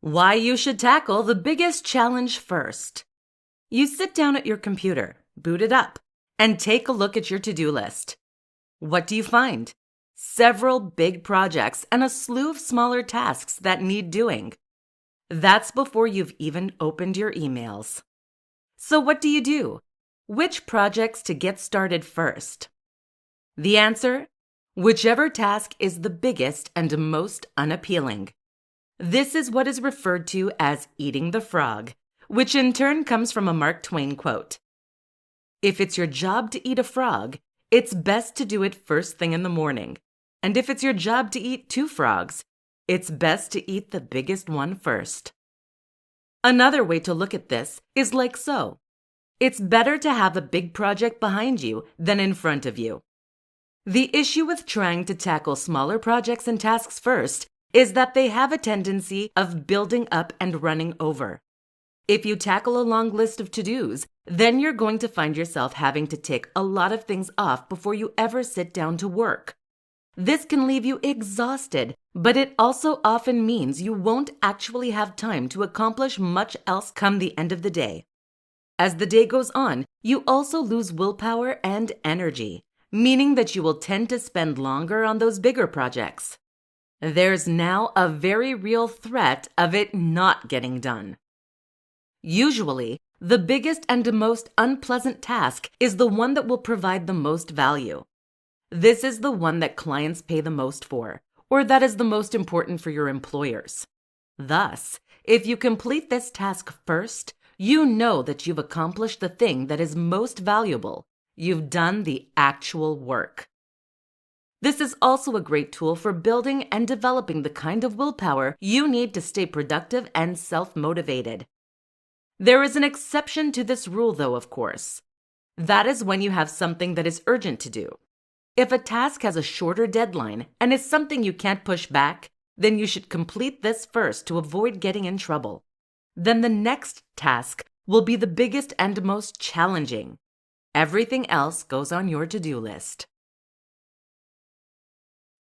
Why you should tackle the biggest challenge first. You sit down at your computer, boot it up, and take a look at your to-do list. What do you find? Several big projects and a slew of smaller tasks that need doing. That's before you've even opened your emails. So what do you do? Which projects to get started first? The answer? Whichever task is the biggest and most unappealing. This is what is referred to as eating the frog, which in turn comes from a Mark Twain quote. If it's your job to eat a frog, it's best to do it first thing in the morning. And if it's your job to eat two frogs, it's best to eat the biggest one first. Another way to look at this is like so. It's better to have a big project behind you than in front of you. The issue with trying to tackle smaller projects and tasks first is that they have a tendency of building up and running over. If you tackle a long list of to-dos, then you're going to find yourself having to tick a lot of things off before you ever sit down to work. This can leave you exhausted, but it also often means you won't actually have time to accomplish much else come the end of the day. As the day goes on, you also lose willpower and energy, meaning that you will tend to spend longer on those bigger projects. There's now a very real threat of it not getting done. Usually, the biggest and most unpleasant task is the one that will provide the most value. This is the one that clients pay the most for, or that is the most important for your employers. Thus, if you complete this task first, you know that you've accomplished the thing that is most valuable. You've done the actual work. This is also a great tool for building and developing the kind of willpower you need to stay productive and self-motivated. There is an exception to this rule, though, of course. That is when you have something that is urgent to do. If a task has a shorter deadline and is something you can't push back, then you should complete this first to avoid getting in trouble. Then the next task will be the biggest and most challenging. Everything else goes on your to-do list.